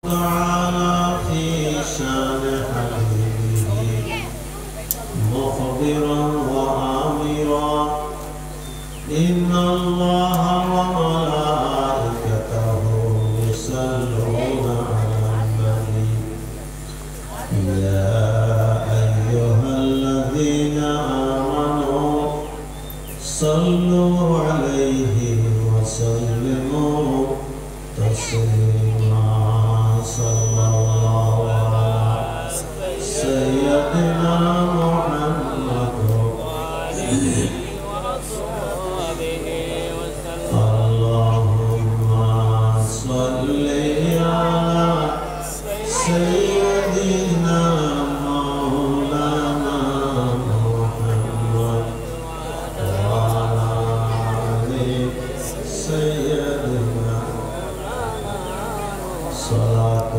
تعالى في شان حبيبه مخبرا وآمرا إن الله وملائكته يصلون على النبي يا أيها الذين آمنوا صلوا عليه وسلموا تسليما صلى الله على سيدنا محمد اللهم صل على سيدنا مولانا محمد وعلى آل سيدنا صلاة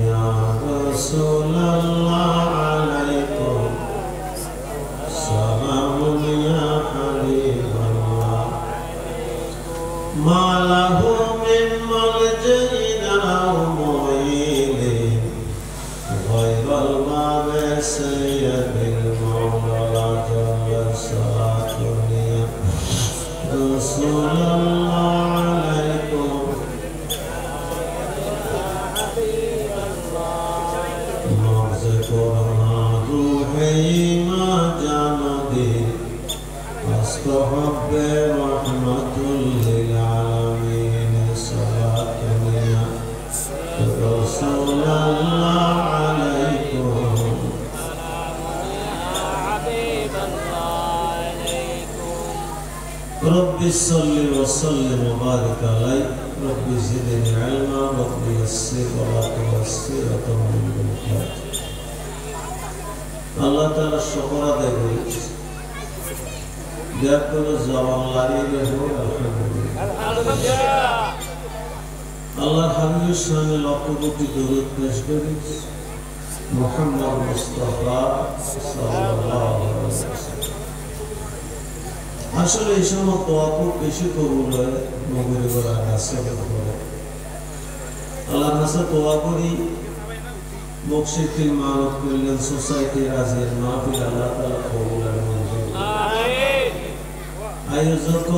يا رسول الله عليكم سلام يا حبيب الله ما له من ملجأ أو معين غير الباب سيد المولى جل صلاة يا رسول الله عليكم روحي ما جانبي أصطحب رحمة للعالمين صلاة يا رسول الله عليكم ربي صل وسلم وبارك عليه ربي زدني علما ربي يسر ولا تعسر وتمم بالخير আল্লাহ তাআলা শুকর আদায় করেছি দেখো জবান লাগিয়ে হোক আলহামদুলিল্লাহ আল্লাহর হাবিবের সামনে লক্ষ কোটি দরুদ পেশ করি মুহাম্মদ মুস্তাফা সাল্লাল্লাহু আলাইহি ওয়াসাল্লাম আসলে এই সময় দোয়া খুব বেশি কবুল হয় নবীর বলা আছে আল্লাহর কাছে দোয়া করি মুকশিদুল মানব কল্যাণ সোসাইটি রাজের মাহফিল আল্লাহ তাআলা কবুল আর মঞ্জুর আমিন আয়োজক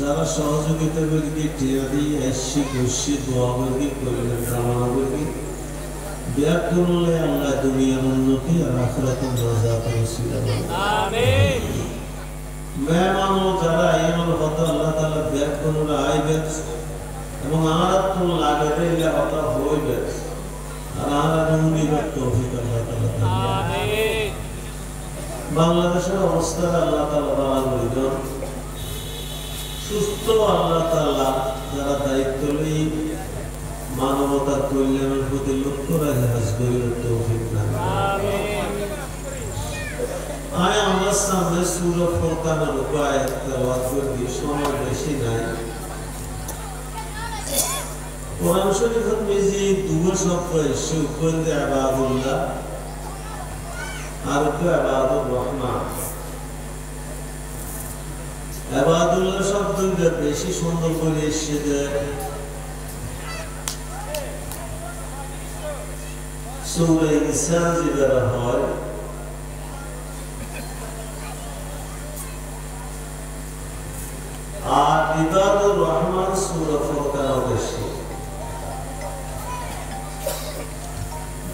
যারা সহযোগিতা করি টিয়াদি এসি খুশি দোয়া করি কল্যাণ কামনা করি ব্যাকুলে আল্লাহ দুনিয়ার উন্নতি আর আখিরাতের নাজাত নসিব আমিন মেহমান যারা আইনের কথা আল্লাহ তাআলা ব্যাকুলে আইবে এবং আরাতুল লাগবে ইলা কথা হইবে বাংলাদেশের অবস্থা আল্লাহ তাআলা ভালো করেন সুস্থ আল্লাহ তাআলা যারা দায়িত্ব লই মানবতার কল্যাণের প্রতি লক্ষ্য রাখে হাজবের তৌফিক দান আমিন আয় আমরা সামনে সূরা ফুরকানের আয়াত তেলাওয়াত করি সময় বেশি নাই কোরআন শরীফের মধ্যে দুটো শব্দ এসে উপরে ইবাদুল্লাহ আর ইবাদুর রহমান ইবাদুল্লাহ শব্দটা বেশি সুন্দর করে এসেছে সূরা ইনসান যেটা হয় আর ইবাদুর রহমান সূরা ফুরকানের এসেছে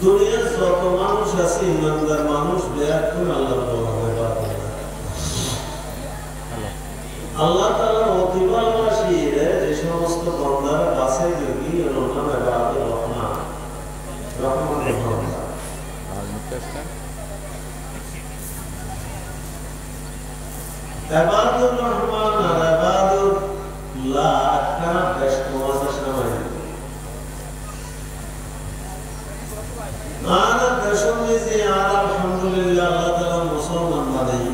দুনিয়ার যত মানুষ আছে ইমানদার মানুষ বেয়াকুল আল্লাহর ইবাদত আল্লাহ তাআলা অতি ভালোবাসি যে সমস্ত বান্দারা বাছাই করি এর নাম ইবাদুর রহমান রহমান বান্দা আর মুত্তাকিন ইবাদুর রহমান আর ইবাদুল্লাহ কানা বেশ মজা সময় আর দেশের যে আলহামদুলিল্লাহ আল্লাহ তাআলা মুসলমান বানাই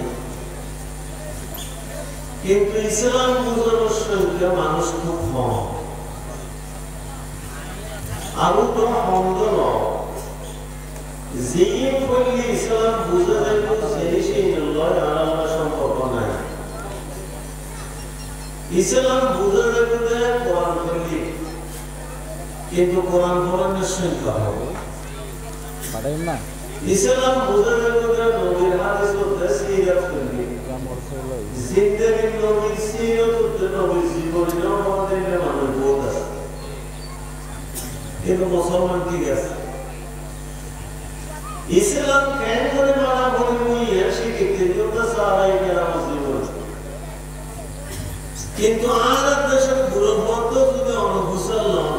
কিন্তু ইসলাম বুঝানোর সংখ্যা মানুষ খুব কম আরো তো মন্দ নয় যে করলে ইসলাম বুঝা যাবে সেই নয় আর আল্লাহ সম্পর্ক নাই ইসলাম বুঝা যাবে কোরআন করলে কিন্তু কোরআন কোরআনের সংখ্যা হবে পারেন না ইসলাম বুঝানোর কথা নবীর হাদিস করতে সিরাত করবে জিন্দেগি নবীর সিরাত করতে নবীর জীবনে আমাদের মানুষ বহুত আছে কিন্তু মুসলমান ঠিক আছে ইসলাম কেন করে মানা বলে নিয়ে শিখতে যত সারাই কেরাম জীবন কিন্তু আর দেশের গুরুবর্গ যদি অনুভূসাল্লাম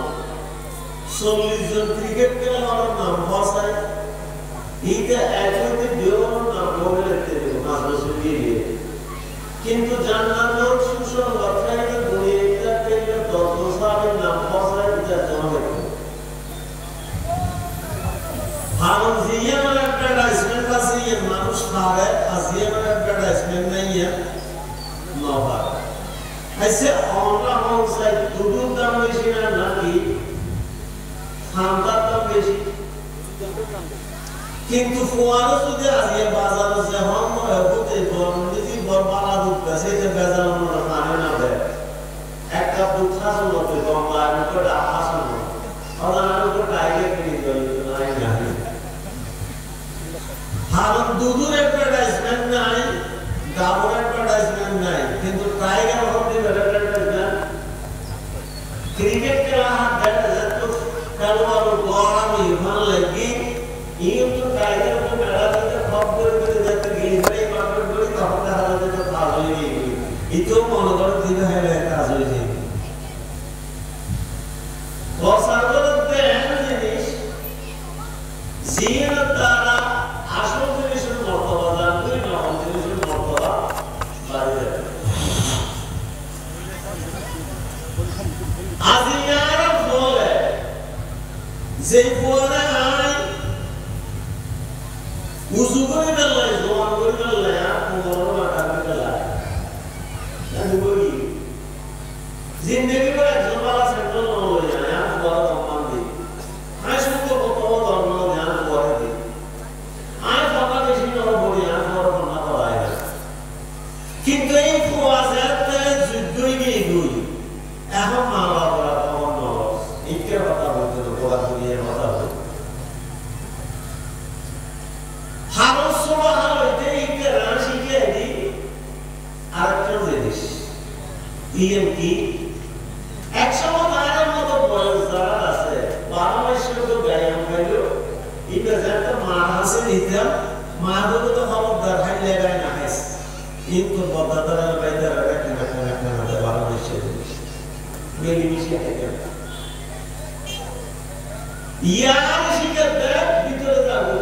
40 জন ক্রিকেট খেলোয়াড়ের নাম বসায় এইটা একসাথে বিবরণ নাম বলে রাখতে দেবো মাদ্রাসা দিয়ে কিন্তু জান্নাতের সুসংবাদ খাইতে দুনিয়াটা পেলে 10 সালের নাম বসায় এটা জমা হারুন জিয়ানের অ্যাডভার্টাইজমেন্ট আছে এই মানুষ খাবে আজিয়ানের অ্যাডভার্টাইজমেন্ট নাই নবা ऐसे ऑनलाइन होमसाइट দুধুর দাম বেশি না নাকি খান্দার দাম বেশি কিন্তু ফোয়ারো যদি আজিয়া বাজারে যে হম হতে বন্ধি বরবালা দুধ আছে যে বেজাল মনে মানে না দেয় এক কাপ দুধ খাসো মতে গঙ্গা মুখে ডাকাসো না অদানার উপর টাইগে কিনে দিল নাই না হারুন দুধুর অ্যাডভার্টাইজমেন্ট নাই ডাবর অ্যাডভার্টাইজমেন্ট নাই কিন্তু টাইগার হতে অ্যাডভার্টাইজমেন্ট ক্রিকেট খেলা দেখা যাচ্ছে খেলোয়াড় গড়ামি ভালো লাগে এই তো টাইগার তো মেলা থেকে খপ করে যাতে গেলে মাঠে করে তখন দেখা যাচ্ছে তো কাজ হয়ে গেল এটাও মনে করে দিবে হ্যাঁ কাজ হয়ে যায় বসারতে এমন জিনিস জিয়ার দ্বারা আসল জিনিসের মর্তবা জানবে না জিনিসের মর্তবা বাড়িয়ে আজিয়ারা বলে যে পরে আই উজু করে দিলে জোয়ান করে দিলে আর কোমর মাথা দিলে আমি বলি জিন্দেগি করে একজন বালা সেন্ট্রাল নয় যায় আর বড় সম্মান দিই আই শুনতে কত ধর্ম ধ্যান করে দিই আই বাবা বেশি নয় বলি আর বড় না করায় না কিন্তু এই ফুয়াজাতে যুদ্ধই গিয়ে দুই এখন মা বাবারা কমন নয় ইকে কথা বলতে পড়া করিয়ে কথা বলতে হারো সোমা হারোতে ইকে রাশি কে দি আরেকটা জিনিস ইএম কি একসময় তার মতো বয়স যারা আছে 12 মাসের তো ব্যায়াম হইলো এটা যাতে মা হাসে দিতাম মা বলে তো খবরদার খাই লাগায় না খাইস কিন্তু বদাদারা বাইদারা রাখে না 12 মাসের মেলি মিশি থাকে ইয়ার শিকার দেখ ভিতরে যাবো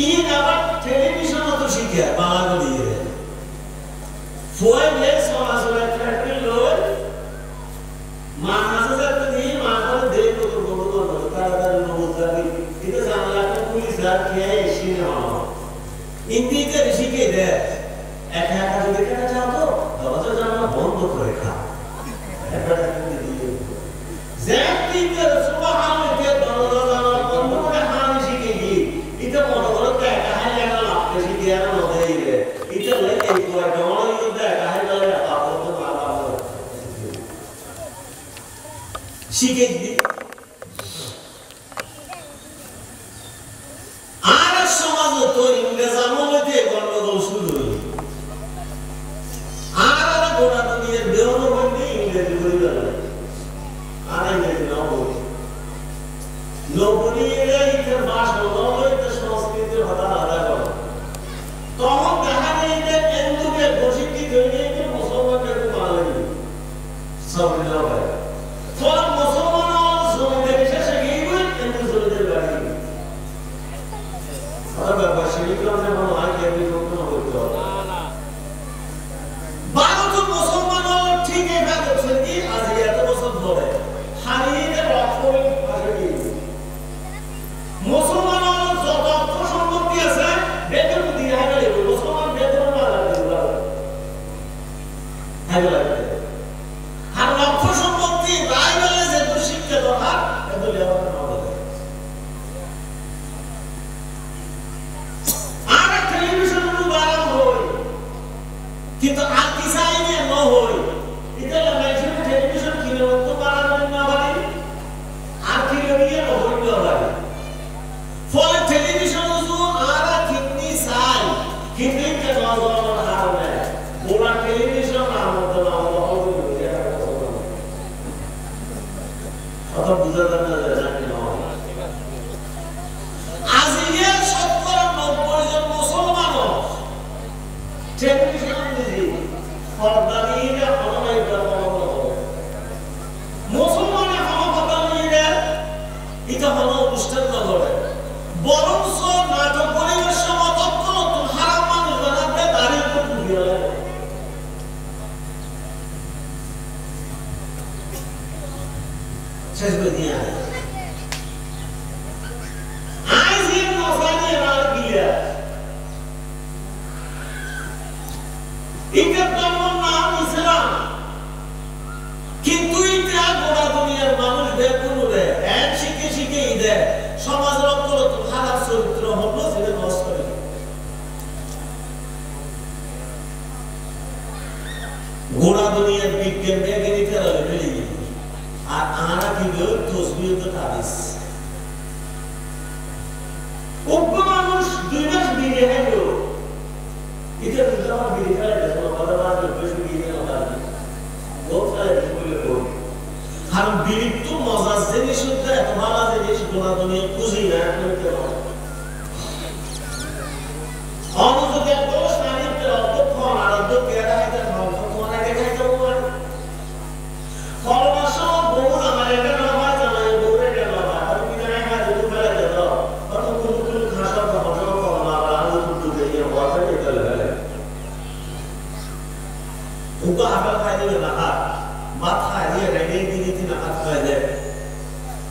ইন আবার টেলিভিশনও তো শিখে বাংলা দিয়ে ফোনে সমাজে ফ্যাক্টরি লোড মানহাসে যাতে দিয়ে মানহাসে দেই তো বড় বড় তাড়াতাড়ি নবুজ যাবি এটা জানলা তো পুলিশ রাখে সিনেমা ইন্দিকে শিখে দে একা একা যদি কেনা চাও তো দরজা জানলা বন্ধ করে খা একটা দিয়ে জ্যাকটিতে সুবহানাল্লাহ দরজা জানলা বন্ধ করে খাওয়া শিখে গিয়ে এটা মনে করো তো একা হাই লাগা লাগতে শিখে আর নদেই রে এটা লাগে এই কোয়াটা মনে করো তো একা হাই লাগা আপন তো ভালো শিখে দি আর সমাজ তো ইংরেজ আমলেতে গন্ডগোল শুরু হলো আর গোটা দুনিয়ার বেরোনো বন্ধে ইংরেজি বই গেল আর ইংরেজি নবনী ইংরেজির ভাষা নবনীতে সংস্কৃতির কথা আলাদা করো তখন দেখা যায় যে হিন্দুকে প্রশিক্ষিত হয়ে যে মুসলমানকে মানেনি সব ভাই ফলে মুসলমান জমিতে বিশেষে গিয়ে হিন্দু জমিতে বাড়ি আর ব্যাপার সেগুলো যেমন হয় কেমনি করতে হবে ভারতের মুসলমান ঠিক এইভাবে কি আজ এত বছর ধরে হারিয়ে রক্ষণের পাশে মুসলমান কথা বুঝা যায় না জানি না আজিয়া 90 জন মুসলমান টেলিভিশন দিজি ফরদানিরা অনলাইন ব্যবহার মুসলমানে হমকতানিরা এটা হলো অনুষ্ঠান না করে বরং নাটক পরিবেশ সমাজত্ব নতুন হারাম মানুষ বানাতে দাঁড়িয়ে করতে গেলে শেষ করে দিয়ে আজ এই মশানি আর গিয়া এটা তোমার নাম ইসলাম কিন্তু এটা গোটা দুনিয়ার মানুষ বেকুন রে এক শিখে শিখে দেয় সমাজ রক্ত খারাপ চরিত্র হলো সেটা নষ্ট করে গোটা দুনিয়ার বিজ্ঞান বিজ্ঞানীরা বেরিয়ে গেল আর আমরা কি তসবিহ তো তাবিজ উগ্র মানুষ 2 মাস বিয়ে হইল এটা তো আমার বিয়ে খেলা দেখো কথা বলার বেশি বিয়ে না পারি বহুত খেলা বলে বল কারণ বিয়ে তো মজার জিনিস হচ্ছে এত ভালো জিনিস গোটা দুনিয়া খুঁজি না করতে পারে অনুযোগে দোষ নারীতে অধ্যক্ষ আরাধ্য কেরা এটা ভালো তোমার আগে খাইতে পারে ফলবাস বহু আমার এটা না হয় জানা বহু এটা না হয় আর কি জানা হয় দুটো বেলা যেত কত কোন খাসা কথা বলা না আর আলো দুটো দিয়ে ওয়াটা এটা লাগে উগা আবার খাইলে না মাথা দিয়ে রেডি দিতে না হাত খায় যায়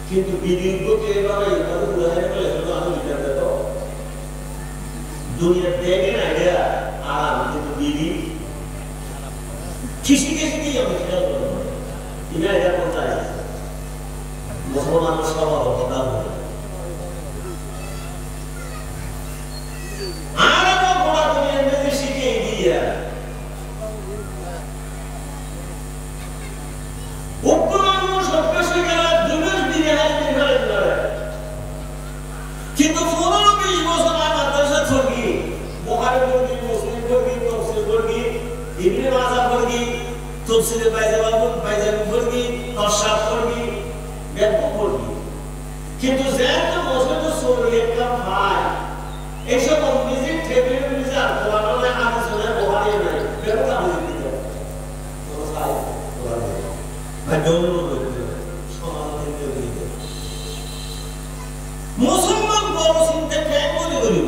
কিন্তু ভিডিও কে এবারে এটা বুঝাই বলে শুধু আমি বিচার দেব দুনিয়া দেখে না এটা আর কিন্তু বিড়ি কিসি কিসি আমি খেয়াল করব এটা এটা কোথায় মুসলমান সব কথা বলে আর আমরা গোটা দুনিয়ার মধ্যে শিখে দিয়া কিন্তু 15-20 বছর আগে মাদ্রাসা ছড়ি বুখারী পড়ি মুসলিম পড়ি তাফসীর পড়ি ইবনে মাজাহ পড়ি তাফসীরে বাইজাবি পড়ি তশাফ পড়ি বেদ পড়ি কিন্তু যেহেতু মুসলিম তো ছড়ি একটা ভাই এইসব মিউজিক টেবিল মিউজিক আর কোরআনে হাদিস না বুখারী নাই বেদ আমি দিতে তো সাই ভাই দৌড় মুসলমান বড় চিন্তা কেন বলি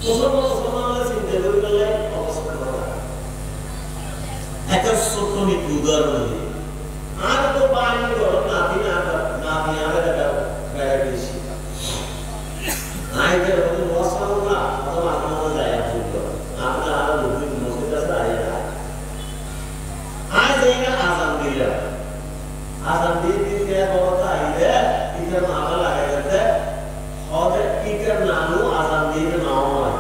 মুসলমান চিন্তা করলে অবস্থা করা একটা ছোট্ট উদাহরণ আর তো বাড়ি করো নাতি আর একটা বেড়া বেশি আইদের হতে মশাল না অথবা আপনারা যায় আপনার আরো নতুন মসজিদ আছে আজ এইটা আজান দিলা আজান দিয়ে দিতে কথা আইলে এটা মামলা লাগে যাতে হবে এটার নামও আজান দিয়ে নাও হয়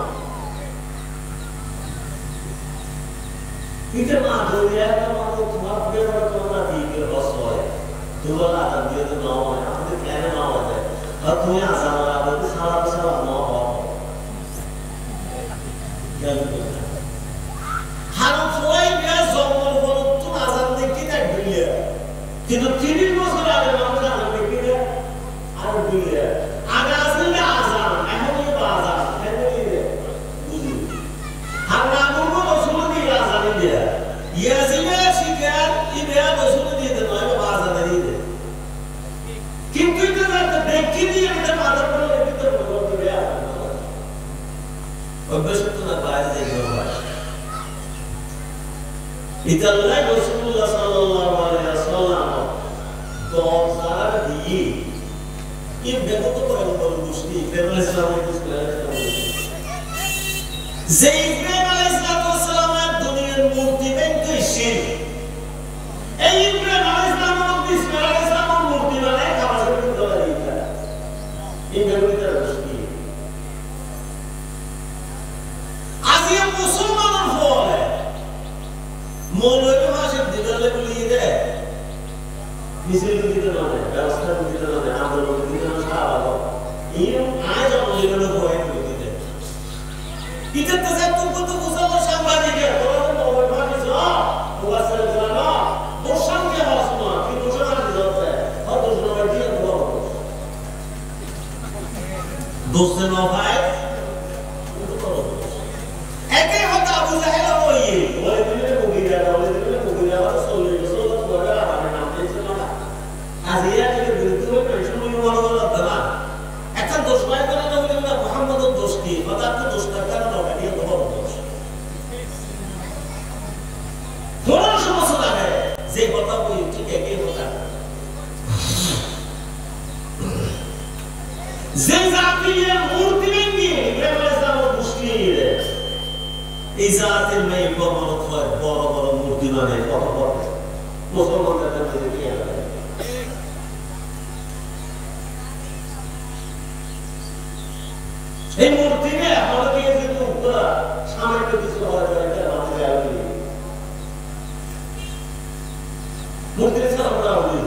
এটা না ধরিয়া তো তোমার বেড়া তোমার দিয়ে বস হয় তোমার আজান দিয়ে তো নাও হয় আমাদের কেন নাও হয় আর তুমি আজান আলাদা সারা সারা নাও হয় হারো ফলাই গ্যাস জঙ্গল বলো তুমি আজান দেখি না ঢুলিয়া কিন্তু 30 বছর আগে মানুষ আজান দেখি না আর ঢুলিয়া আগে আসলে আজান এখন আজান বুঝলি আমরা আগুন রসুল দিয়ে আজান দিয়ে ইয়াজিমে শিকার ইবেয়া রসুল দিয়ে দেন নয় আজান দিয়ে দেন কিন্তু এটা দেখি দিয়ে এটা মাথার পরে ভিতরে বলতে দেয়া অভ্যাসত না বাইরে দেখো এটা আল্লাহ রাসূলুল্লাহ সাল্লাল্লাহু আলাইহি ওয়াসাল্লাম দরজার দিয়ে এই ব্যক্ত করে বল মুশকি ইব্রাহিম আলাইহিস সালাম যে ইব্রাহিম আলাইহিস সালামের দুনিয়ার মূর্তি দেখতে শির এই ইব্রাহিম আলাইহিস সালাম ইসমাঈল আলাইহিস সালামের মূর্তি বানায় কাবারে ধরে দিতা এই ব্যক্তিটা মুশকি আজিয়া মুসলমানের ফলে মৌলবী মাসের দিদালে বলিয়ে দেয় মিছিল দিতে না ব্যবস্থা দিতে না আন্দোলন দিতে না সারা এরকম আজ অনলাইনে ভয় দিতে দেয় এটা তো যা তুমি তো বুঝাবো সাংবাদিকে তোরা তো মৌলবী মাসে যা ওয়াসাল জানা ওর সঙ্গে হাসনা দোষে ন ভাই একে হতা আবু জাহেল ওই দিনে মুগিরা আর চলে তোমার আমার নাম দিয়েছে না আজিয়া থেকে বিরুদ্ধে পেনশন নিয়ে বড় না একটা দোষ পায় করে না বলে না মুহাম্মদের দোষ কি হতা তো দোষ না কারণ ওটা নিয়ে বড় দোষ বড় সমস্যা লাগে যে কথা বলি ঠিক একই কথা যে জাতির মূর্তি ভেঙে ইব্রাহিম মুসলিম এই জাতির মেয়ে কর্মরত হয় বড় বড় মূর্তি মানে কত বড় মুসলমানদের মধ্যে কি আছে এই মূর্তিকে আমাদের কিন্তু সামনে কিছু হওয়া যায় এটা আমাদের আগে মূর্তির সামনে হবে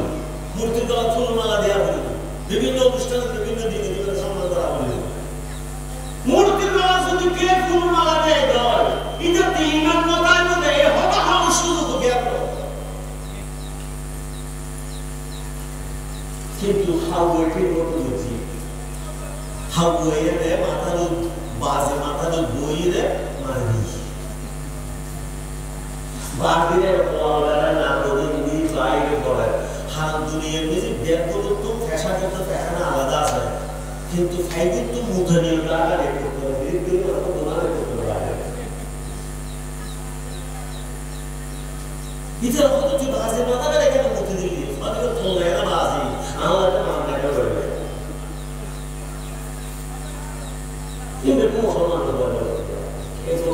মূর্তির দ্বারা ফুলমালা দেওয়া হবে বিভিন্ন অনুষ্ঠানে বিভিন্ন দিনে বিভিন্ন সম্মান করা হবে মূর্তির দ্বারা যদি কে ফুলমালা দেয় দেয় এটাতে ইমান মতায় মধ্যে হতা হওয়ার সুযোগ জ্ঞাত কিন্তু হাওয়া ঠিক মতো দিচ্ছি হাওয়া এনে মাথার বাজে মাথার বইরে মারবি বাদিরে বলারা না বলে নি বাইরে পড়ে হাল দুনিয়ার মধ্যে ব্যাপক তো ফ্যাশন করতে ফ্যাশন আলাদা আছে কিন্তু ফাইদের তো মুধনীয় টাকা রেট করতে হবে বিদ্যুৎ তো দোকানে করতে হবে ইতার কত যে বাজে মাথাটা এখানে মুতে দিলি ফাদিকে তোলে না বাজি আল্লাহ তা মাননা করে কিন্তু মুসলমান বলে এই তো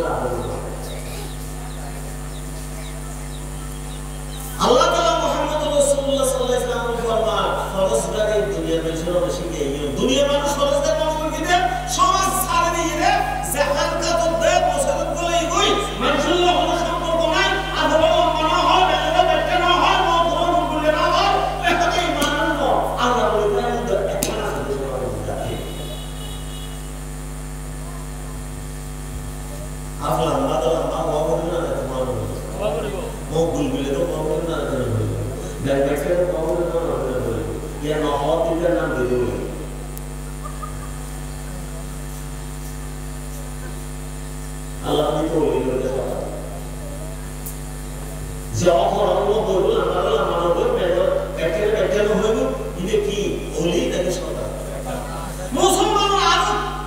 আল্লাহ তাআলা মুহাম্মদ রাসূলুল্লাহ সাল্লাল্লাহু আলাইহি ওয়াসাল্লাম ফরমান ফরজদারে দুনিয়ার মানুষের বেশি কে দুনিয়ার মানুষ ফরজদার মানুষ কিনে সমাজ ছাড়ে দিয়ে জাকাত কাত দেব মুসলমান বলে কই মানুষের কোনো সম্পর্ক নাই আদর মানা হয় বেলা বেটা না হয় মত বলে না হয় এটাই মানব আল্লাহ বলে একটা আছে আফলা বাদলা মা ওয়াবুল না তোমার মকবুল বলে তো ওয়াবুল না ডাইরেক্টর ওয়াবুল না বলে ইয়া না হওয়ার তিনটা নাম দিয়ে দেবে আল্লাহ আমি তো ওই বলে কথা যে অপরাধ বলবো আমরা মানব মেজর একটা হইব ইনি কি ওলি নাকি সদা মুসলমান আর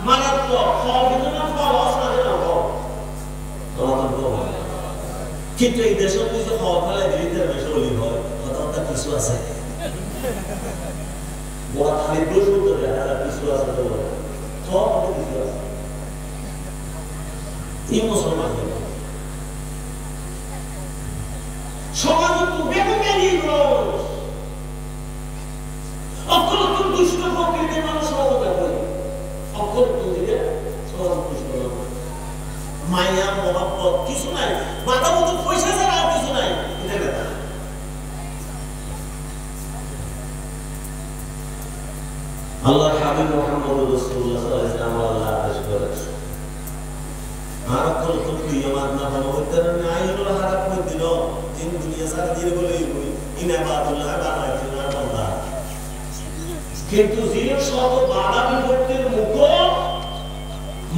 মারাত্মক ফল কিন্তু না ফল আসলে না কিন্তু এই দেশের মধ্যে হওয়া ফেলে দিতে বেশি ওলি হয় কথা কিছু আছে বড় খালি দোষ উত্তরে আর কিছু আছে তো সব কিছু আছে এই মুসলমান সমাজ তো বেকুবেরি মানুষ অকলক দুষ্ট প্রকৃতির মানুষ হবে অকলক দিকে সমাজ দুষ্ট মায়া মোহাম্মত কিছু নাই মাথা মতো পয়সা ছাড়া আর কিছু নাই এটা না আল্লাহ হাবিব মুহাম্মদ রাসূলুল্লাহ সাল্লাল্লাহু আলাইহি ওয়াসাল্লাম আল্লাহ আদেশ করেছে আর কোন কিয়ামত না হতে না আইনুল হারাম করে দিল তিন দুনিয়া সারা দিয়ে বলে ইনাবাতুল্লাহ বানাইছে না আল্লাহ কিন্তু যে সব বাধা বিপত্তির মুখ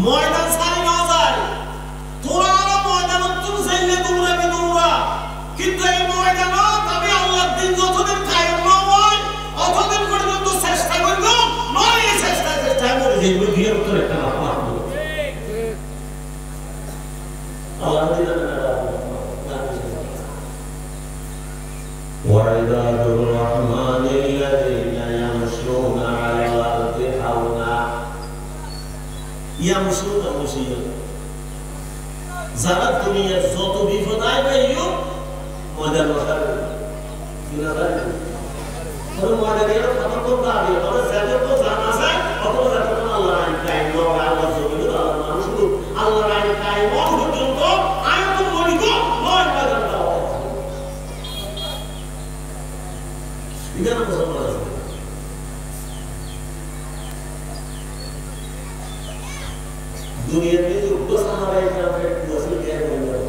ময়দান ছাড়ি না যায় তোরা ময়দান তুমি চাইলে তোমরা কি তোমরা কিন্তু এই ময়দান তবে আল্লাহর দিন যতদিন কায়েম না হয় অতদিন পর্যন্ত চেষ্টা করব নয় এই চেষ্টা করে যে বিয়ের উত্তর একটা না আল্লাহ দিন وعباد الرحمن الذين يمشون على الأرض حونا يمشون مشيا যারা দুনিয়ার যত বিপদ আইবেও মজার মজার কিনা যায় ওর মজারের কথা বলতে হবে ওর যাদের তো জানা যায় অত যাদের আল্লাহ আইন কায়েম হবে আল্লাহ জমিন আল্লাহ মানুষ আল্লাহ আইন কায়েম পর্যন্ত আয়াত বলিব নয় মজার দাও এটা না মুসলমান আছে দুনিয়ার মধ্যে উপসাহারা ইসলামের ওয়াসিল জ্ঞান হলো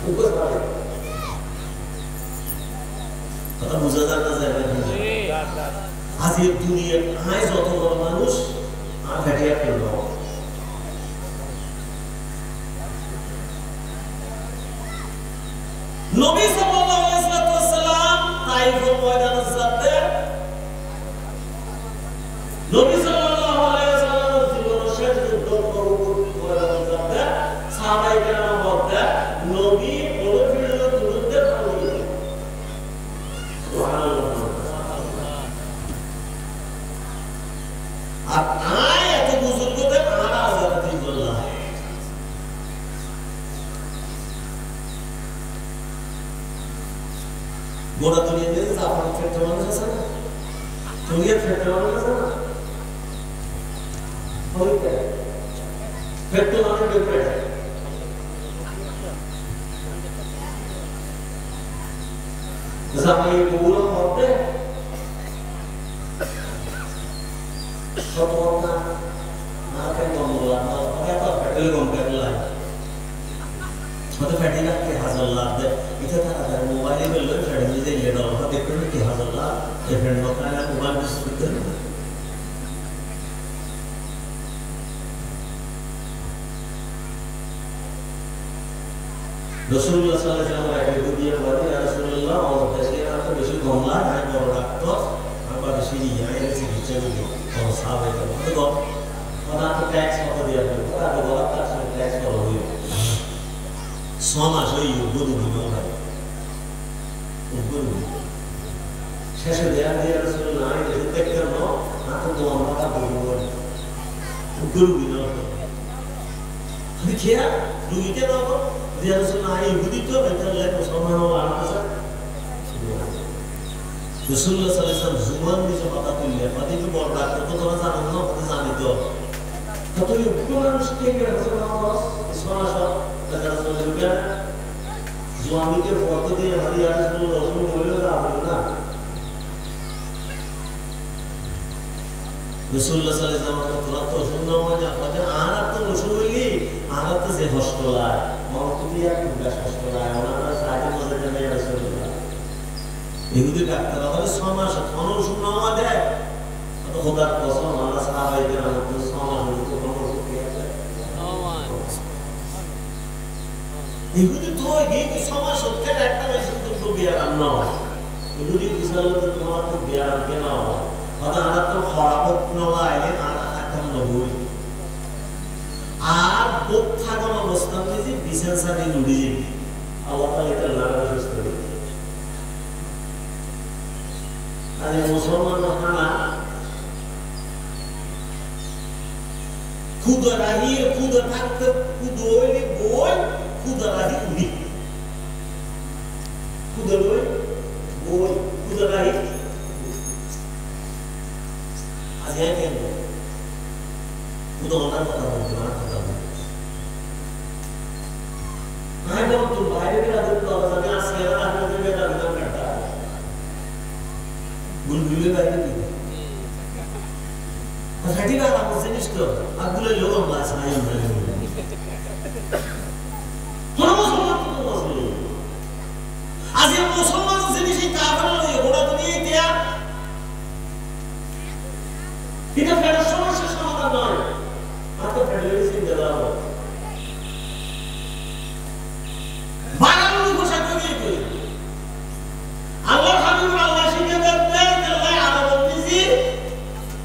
উপসাহারা কথা বুঝা যায় না যায় আজ এই দুনিয়ার আয় যত বড় মানুষ ঘাটিয়া করল নবী সাল্লাল্লাহু আলাইহি ওয়াসাল্লাম তাইফের ময়দানে যাতে নবী সাল্লাল্লাহু আলাইহি ওয়াসাল্লামের জীবনের শেষ যুদ্ধ ময়দানে যাতে সাহাবায়ে কেরাম মধ্যে নবী বলে ফিরল যুদ্ধে পালিয়ে সুবহানাল্লাহ আর আয় এত বুজুর্গদের আর আজাদ দিল্লাহ গোটা দুনিয়াতে জাপান ফেটে মানুষ আছে না দুনিয়া ফেটে মানুষ আছে না হইতে ফেটে মানুষ ডুবে জাপানি গুলো মধ্যে সতর্কতা না কেন বলা না এত ফেটে কম করলা হতে ফেটে না কি হাজার লাখ দে এটা তারা মোবাইলে বললো ফেটে যে লেডা ওটা দেখবেন কি হাজার লাখ এই ফ্রেন্ড মতো না মোবাইল করতে রাসূলুল্লাহ সাল্লাল্লাহু আলাইহি ওয়াসাল্লাম এর দুনিয়া বাদে রাসূলুল্লাহ আমার দেশে আর বেশি কমলা আর বড় ডাক্তার আমার দেশে নিয়ে আইলে চিকিৎসা করতে ও সাহাবায়ে তো তো ওনা তো ট্যাক্স কত দিয়া হবে ওটা তো বড় ট্যাক্স করা হইল সমাজ হই গুরু গুরু ভাই গুরু শেষে দেয়া দিয়া রাসূলুল্লাহ আইলে দেখতে না না তো আমরা গুরু গুরু গুরু দেখিয়া রুগীকে দাও dia Rasulullah Yahudi itu mereka lihat musulman orang apa Rasulullah sallallahu alaihi wasallam zuman bisa mata tulia pati itu bawa dokter itu orang sana mana pati sana itu tapi bukan mesti ke Rasulullah bos ismail kata Rasulullah juga suami ke foto dia hari Rasulullah boleh tak apa Rasulullah sallallahu alaihi wasallam tulah tu sunna macam anak tu Rasulullah anak tu se hostola mau tu dia tugas hostola orang sahaja masa dia Rasulullah itu dokter kalau sama sekolah sunna ada atau khudar kosong mana sahabat dia anak tu sama itu kamu suka itu tu ini sama suka dokter itu tu biar anak itu di Israel tu cuma tu biar kenal Ada anak tu kharabat nolai ini anak akan nobui. Ar bukti kalau Muslim ni bisa sari nudi. Allah Taala itu lalu sesuatu. Ada Musliman mana? Kudarahi, kudarak, kudoi ni boy, kudarahi uni. Kudoi, boy, kudarahi. Aja kan, udah orang kata bagaimana kata. Nah, kalau tu bahaya ni ada tu orang sana sekarang ada tu dia ada dalam kereta. Bulu-bulu bahaya ni. Tadi kan aku jenis tu, aku le loh bahas saya yang Mana Muslim tu Muslim. Aja Muslim jenis ini kafir loh, orang tu ni dia. Kita pada সমস্যা সমাধান নয় মাত্র federalism দেওয়া বাঙালি ঘোষণা করে কই আল্লাহ হাবিব আল্লাহ শিখে দেন আল্লাহ আরব বলতেছি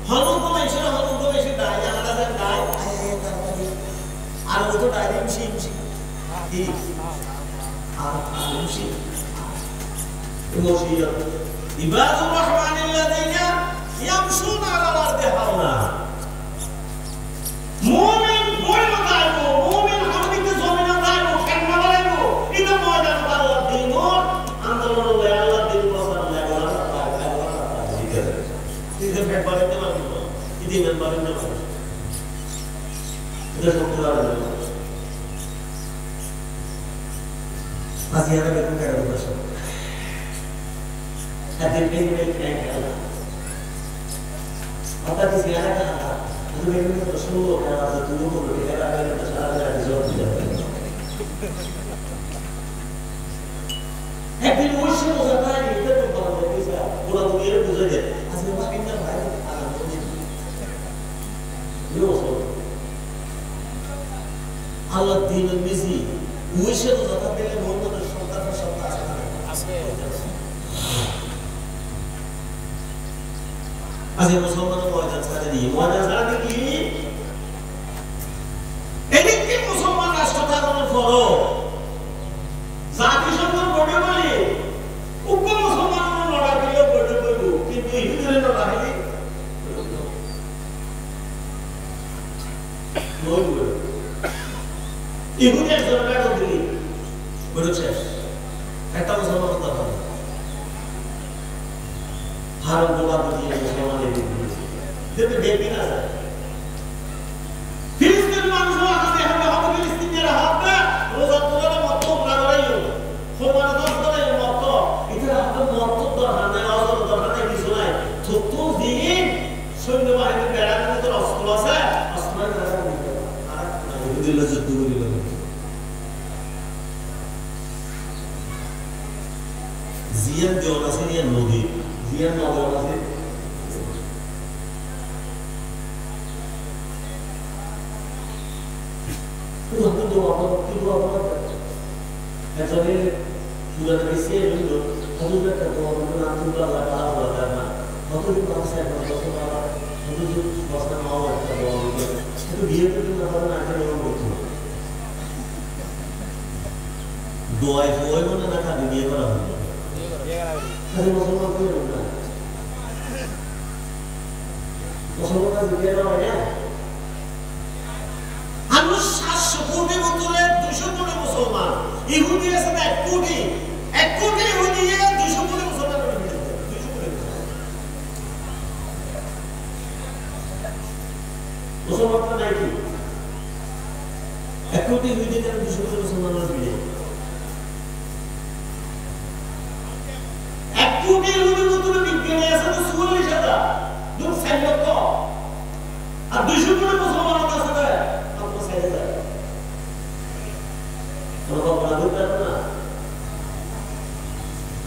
হলুদ কমেছে দাই আমরা যা দাই আর ও তো দাই মিশি কি আর মিশি ইমোশিয়া Ibadur রহমানিল্লাযিনা يمشون على الأرض هونا مؤمن بولو دايو مؤمن حمد زمنا دايو كلمة دايو إذا ما جاء الله دينور أنت الله الله دين بسر الله إذا في بارين ما بينه إذا من بارين ما بينه إذا شو كلا ده أزياء بيكون كذا بس هذا بيكون كذا Maka di sini ada itu memang Rasulullah yang ada tujuh berbeda dengan masalah yang disebut. Tapi musuh orang itu tu kalau bisa, pulau dunia itu saja. Asal makinnya baik alam ini. Lu দিন মিজি উইশে কথা দিলে মোহাম্মদের সন্তানের সত্তা আছে না আছে আজ মুসলমানের ময়দান ছাড়ে দিয়ে ময়দান ছাড়া কি এদিকে মুসলমান রাষ্ট্র থাকানোর পরও জাতিসংঘ বড় বলে উপ মুসলমানের লড়াই দিলেও বড় বড় কিন্তু ইহুদিদের লড়াই ইহুদি একজন ব্যাটন দিলি বড় শেষ একটা মুসলমান কথা বলে হারম গোলা দিয়ে মুসলমানের দিকে দেখবি না যায় ফিলিস্তিন মানুষ আগে হবে হবে ফিলিস্তিনের হাতে রোজা তোলার মতো লাগাই হলো সমান দস্তরে মতো এটা হাতে মতো দরকার নাই অজর দরকার নাই কিছু নাই তো দিন সৈন্যবাহিনীর বেড়ার মতো অস্ত্র আছে অস্ত্র আর ইহুদিল্লাহ যুদ্ধ করিল জিয়ান দেওয়ান আছে নদী জিয়ান নদী আছে Untuk doa apa? Kecuali sudah terisi dulu, kalau sudah terdoa menang sudah lah karena waktu itu saya waktu itu masa mau terdoa itu dia itu apa nanti orang itu doa itu mana nak ada dia orang kalau musuh itu mana musuh itu dia orang ya মানুষ 700 কোটি বছরে 200 কোটি মুসলমান ইহুদি আছে না 1 কোটি ইহুদি 200 কোটি মুসলমান 200 কোটি মুসলমান নাই কি 1 কোটি ইহুদি কেন 200 কোটি মুসলমানের ভিড়ে 1 কোটি ইহুদি বছরে বিজ্ঞানী আছে তো 44000 দুই সাইলক আর 200 কোটি মুসলমান আছে না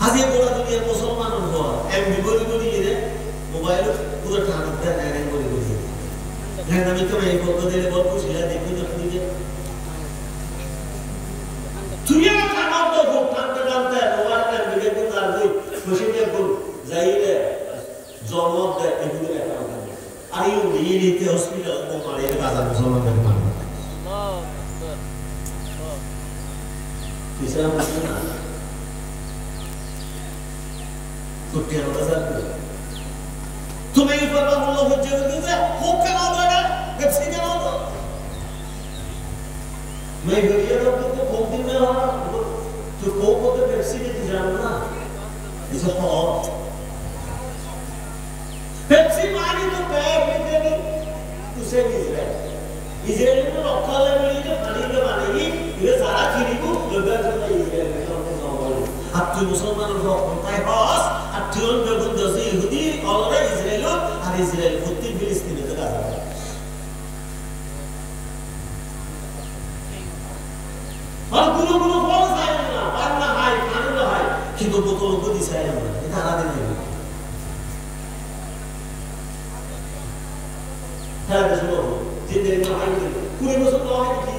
আজকে গোটা দুনিয়ার মুসলমান এমবি বলি বলি মোবাইল পুরো ঠান্ডা দেয় বলি বলি আমি তো এই ফটো দিলে বলবো সেটা দেখি তো তুই ঠান্ডা তো খুব ঠান্ডা ঠান্ডা মোবাইল এমবি দেখুন আর বই খুশি দেখুন যাইলে জন্ম দেয় এগুলো আর এই রীতি হসপিটাল ও মারে বাজার মুসলমানদের মানে bisa mana? Tukian besar tu. Tu main pada mula kerja tu je, hokan ada dah, Pepsi kan ada. Main kerja tu kopi ni orang, tu kopi tu Pepsi ni tu jangan na. Itu hot. Pepsi mani tu bayar ni tu, tu se Israel. Israel ni tu lokal ni tu mani tu mani ni, dia salah kiri tu. Abdul Musalman al-Raqai Haas, Abdul Begun Dozi Yahudi, all Israel, and Israel, Futi Philistine. और गुरु गुरु कौन सा है ना पारना है खाना है कि तो बोतल को दिखाया है ना इतना आदि नहीं है तो जिंदगी में है पूरे मुसलमान है कि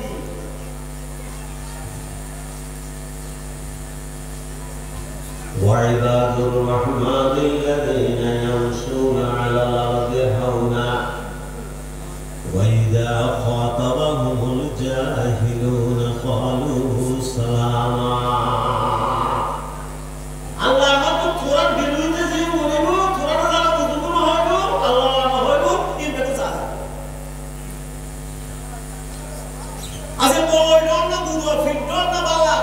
وعباد الرحمن الذين يمشون على الأرض هونا وإذا خاطبهم الجاهلون قالوا سلاما الله ما تقرأ بلوت زي مولو قرآن زال بزرگ هايو الله ما هايو إن بتساعد أزم بويدون نا بورو فيدون نا بالا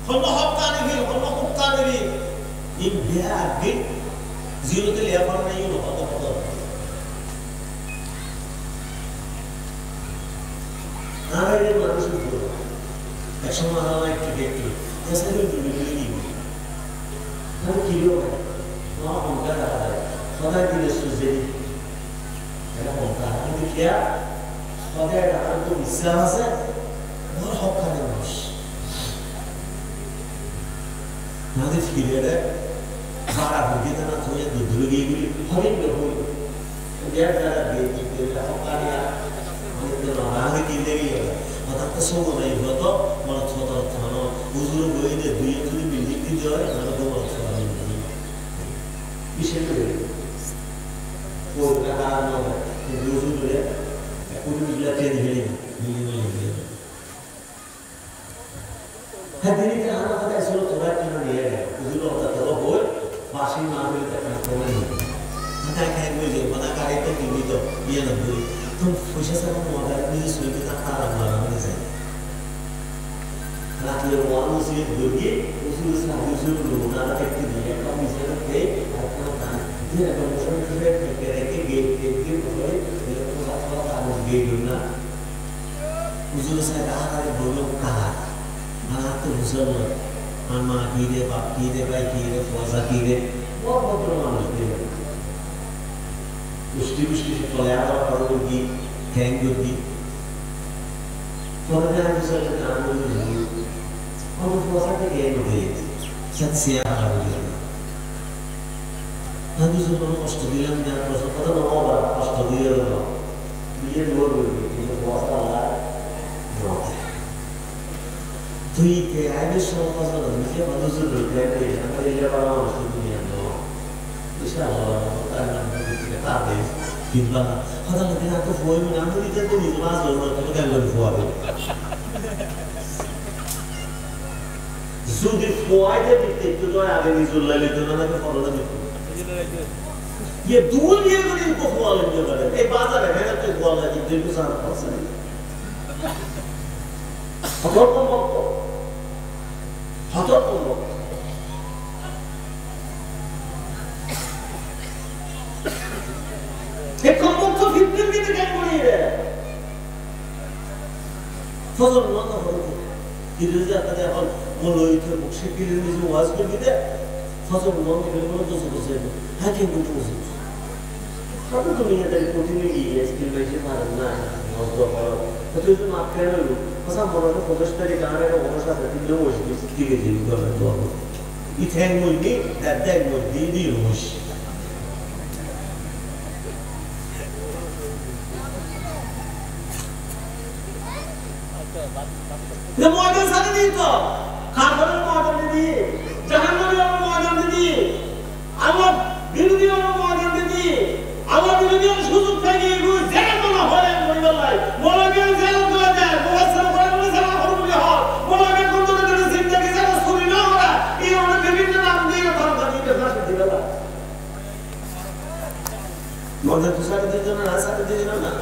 خلنا حبتاني فيل خلنا حبتاني فيل إن بيا أجد زيرو تلي أفر نيو نفاق فضل أنا إذا ما نشوف بورو أشوف أنا لايك تبيتي يسأل الدنيا هذا كيلو ما هم كذا هذا كيلو سوزي هذا هم كذا هذا كيا هذا هذا تو بيسامسه ما هم كذا مش هذا كيلو ده خارا بيجي تنا ثويه دودلوجي يقولي هذين بيقول dia ada beti dia hokaria itu hal kiri dia hata 소문에 입어도 뭐 저도 우주로 보이는데 뒤에 둘이 밀리기 전에 나도 뭐 좋아하는 거지. 이실을 뭐 하나는 우주들에 우주들에 되는 밀리는 하들이 하나가 서로 돌아가는 게 우주로 어떻게 보여? 마신 마음을 딱 보는 하나 개고지 하나 가리도 비비도 이해는 뭐 तुम खुशी से हम मौका नहीं सुनते ना तारा मारा नहीं से रात में वालों से दुर्गे उसी से दूसरे लोगों ना देखते दिए कम इसे ना थे अपना ना ये प्रमोशन के के गेट बोले ये तो साथ वाला काम गेट ना उसी से कहा बोलो कहा ना तो मुसलमान अम्मा कीरे बाप कीरे भाई कीरे फौजा कीरे बहुत प्रमाण है Usti soleado para o dia, quem o dia. Fora da água só está no rio. Quando você tem no rio, se a água. Quando os humanos construíram a coisa, quando uma obra construíram, ia no rio, e não posso falar, não. Tu e que aí só fazendo, não tinha quando os humanos querem, a maioria para lá, não tinha não. Deixa lá. Gimana? Kadang kita tu foy mengambil itu tu di kelas orang tu kan lebih foy. Sudi foy je itu tu ada di Zulal itu nama tu follow nama itu. Ye dua dia tu ni tu foy lagi ada. Bazar है ना तो foy lagi itu sana pasal. Hator pun. एक company तो fifteen की तक बोली है फजल ना ना हो इधर से आता है और वो लोग तो मुख्य के लिए जो वाज कर दिए फजल ना के लिए तो सब से है कि वो तो से सब तो नहीं है कंटिन्यू की है स्किल वैसे मारना और तो जो आप कह रहे हो ऐसा मोर को फोकस करके गाने का वो साथ तीन लोग उसकी स्किल के लिए कर रहे हो इथे मुझे दैट मुझे दी रोश ये मॉडल सारे नहीं तो खातर मॉडल नहीं जहान्नम वाला मॉडल नहीं अल्लाह बिल्कुल वाला मॉडल नहीं अल्लाह बिल्कुल सुजुक फेंकी कोई जगह तो ना हो रहा है कोई वाला बोला के जगह तो आ जाए बोला सब बोला सब हो गया बोला के कौन तो तेरे जिंदगी से स्टोरी ना हो रहा ये उन्होंने विभिन्न नाम दिए था तभी के साथ दिया मॉडल तो सारे दे देना सारे दे देना ना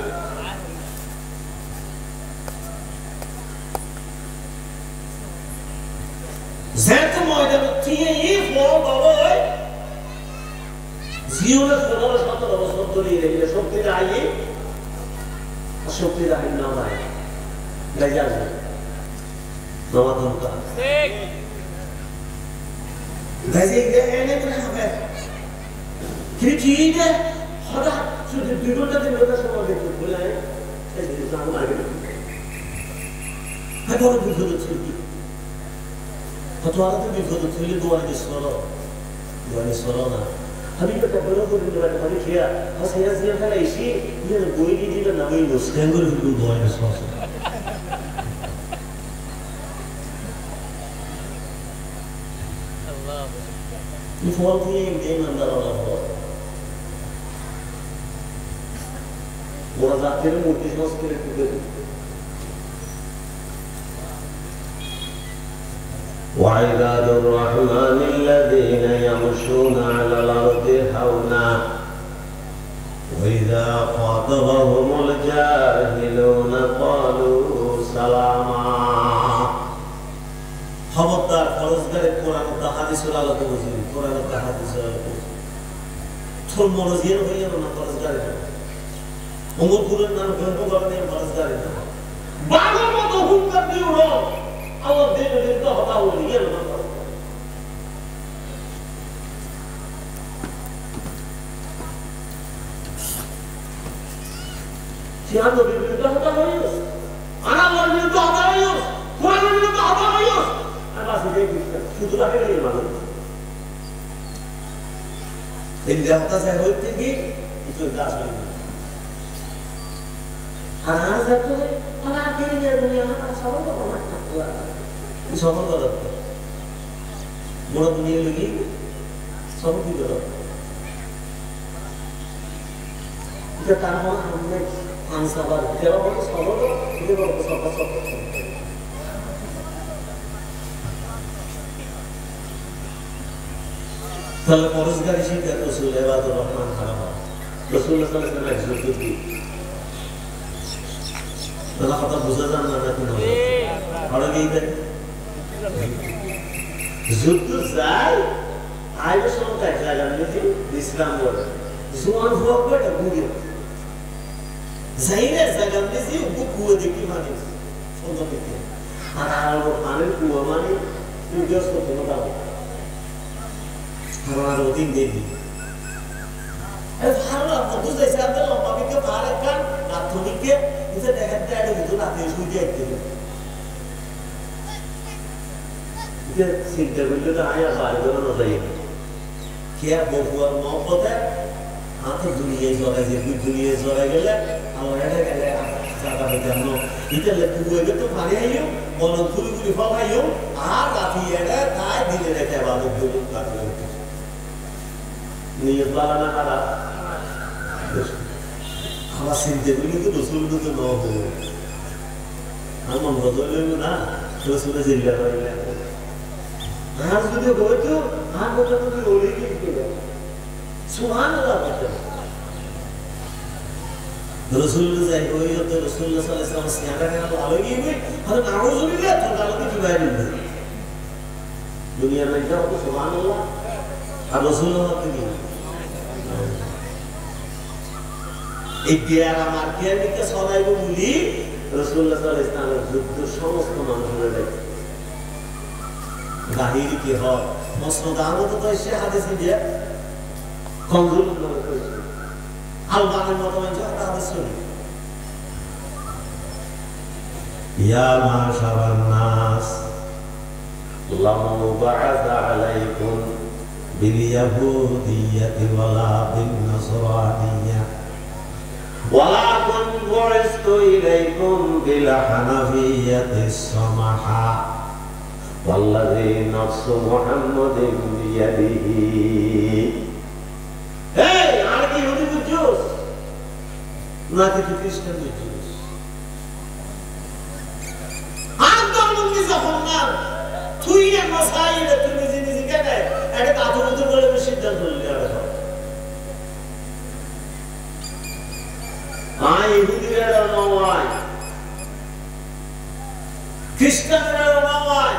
Zet moydanu tiye iyi fo baba Ziyona fo şartı da vasıf doliyle ile şokti dahi şokti dahi na dahi Lejaz Namadun ka Lejaz de ene bile haber Kiri de hada şu düdürde de böyle sonra bekliyor böyle Ezdi sana market Hadi onu bir kere çekti Fatwada bir foto tüylü duvarı sorana. Hani bir kapıda koyduğum duvarı hani kiya. Has hayat ziyan kala işi yine boyu değil de namayı muskengor bir duvarı sorsa. Allah. Bu foto değil mandar olan foto. Burada zaten murtiş nasıl gerekiyor? وعباد الرحمن الذين يمشون على الأرض هونا وإذا خاطبهم الجاهلون قالوا سلاما خبردار فرزگار قرآن و حدیث را لگو بزید قرآن و حدیث را لگو تول مرزیر ہوئی ہے نا فرزگار عمر قرآن نام گھنٹوں کرنے فرزگار باغوں میں تو ہم کرتی ہوں Allah devletinde hata oluyor, yer ona kalır. Siyahında birbirinde hata arıyoruz. Analar birbirinde hata arıyoruz. Kur'an'ın birbirinde hata arıyoruz. Anası diye gitsin. Şudular öyle yemedim. Elinde hata sen öğrettin ki, hiç öyle ders verilmedi. Ananı zepte Kalau dirinya dunia mana sama kok mana? Sama kok. Mula dunia lagi sama juga. Kita tahu हमने ansabar. Kalau kita sama kok kita baru sama. Kalau poros garis ini kan Rasul Ibadur Rahman Khalafah. Rasulullah Sallallahu Alaihi Wasallam itu. Kalau kata buzazan mana tu nama? Kalau kita Zuhdu Zai, ayo semua kajian ni Islam boleh. Zuan huak ber buku. Zai ni zagan ni buku dekhi mana? Soalnya kita. Kalau mana buku mana, tu just tu mana tahu. हमारा रोटी दे दी हर आप तो जैसे आते हैं हम अभी के भारत का नाथुनी के इसे देखते हैं तो इतना देश में जाते हैं ये सिंटर बिल्डर तो आया बाहर तो ना सही क्या बहुत मोहब्बत है हाँ तो दुनिया जोड़ा है कुछ दुनिया जोड़ा है क्या हमारे यहाँ क्या है ज़्यादा बच्चे हम लोग इधर लेते हुए के तो खाने आये हो बोलो पूरी पूरी फल आये हो आह काफी है ना ताई दिले रहते हैं बालों को काफी होते Niat bala nak ada. Kalau sinter ini tu Rasul itu tu noh. Amam Rasul itu na Rasul itu jadi apa ini? Harus kita buat tu, harus kita tu oleh kita. Subhanallah macam. Rasul itu saya koi tu Rasulullah Sallallahu Alaihi Wasallam siapa yang tu alagi ini, harus Rasul itu tu kalau kita bayar ini. Dunia mereka tu Subhanallah, Rasulullah itu. Ikhtiar amarkian kita sorai bu muli Rasulullah Sallallahu Alaihi Wasallam judul semua manusia lagi. Gahir kihar, masnudamu tu isya hadis dia konsul tu. Al-Bani matawan jauh hadis ni. Ya masyarakat nas, Allahu ba'atha alaikum bil yahudiyyati wala bin nasraniyyah. Walaupun buristu ilaikum bila hanafiyatis samaha walladhi nafsu Muhammadin biyadihi. Hey, anak Yahudi bujus, nak itu Kristen bujus. Antum mungkin zahumnar, tuh yang masalah itu tuh kan ada kata itu boleh bersidang dulu ada. Yahudi ada nawai, Kristen ada nawai.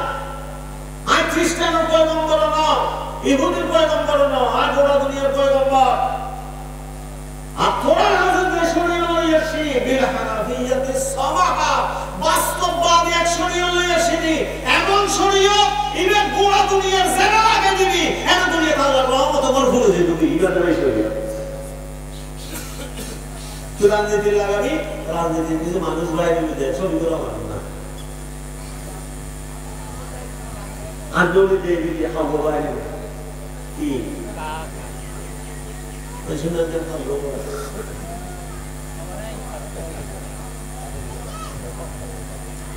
Kristen ada nomor nawa, Yahudi ada nomor nawa. Orang dunia ada nomor. Orang hazard nasional Yahudi bila Hanafiyat samaha, bastobad nasional Yahudi. Emon Syria, ini orang dunia zina lagi ni. Emon dunia kalau orang itu berfulu jadi ini ada Syria. Transit lagi, transit itu manusia lain itu jadi so juga mana. Ando ni dewi dia kamu lain, ini. Macam mana dia kamu?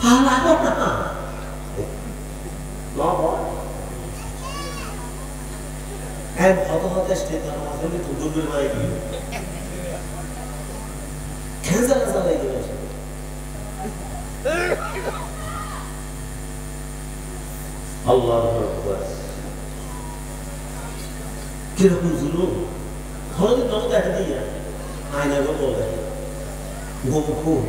Halah apa? Lapa? Apa state nama tu ni tujuh bermain. Kenapa salah itu? Allahu Akbar. Kira pun zulum. Kalau itu nak ada dia, ayah aku boleh. Gomku.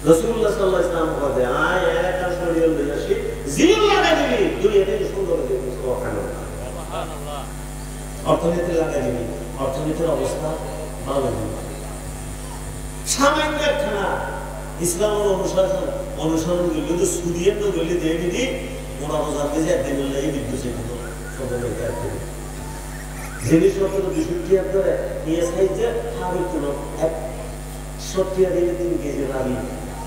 Rasulullah Sallallahu Alaihi Wasallam kata, ayah kan suriul dia sih. Zillah ada ni. Dunia ini sudah ada di sekolah. Subhanallah. অর্থনীতি লাগাই অর্থনীতির অবস্থা ভালো সামান্য একখানা ইসলামের অনুসরণ করলে তো সুদিয়ের তো গলি দিয়ে দিদি মোটা বোঝার দিয়ে একদিন বললে এই বিদ্যুৎ জিনিসপত্র 200 ধরে নিয়ে সাইজে হাবি কোনো 170 দিলে 3 কেজি রাবি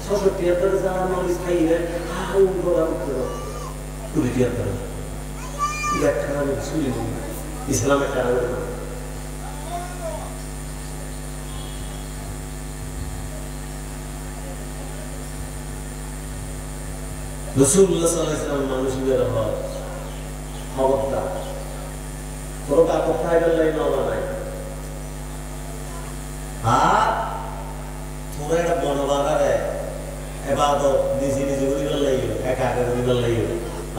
670 ধরে যারা নলিস খাইলে হাউ করা উঠতে 20 ধরে একখানা শুনি ইসলামের কারণে রাসূলুল্লাহ সাল্লাল্লাহু আলাইহি ওয়াসাল্লাম মানুষের খবরদার তোর কাপড় খাইবার লাই নবা নাই আর তোরা একটা বনবাগারে ইবাদত নিজে নিজে করিবার লাই একা একা করিবার লাই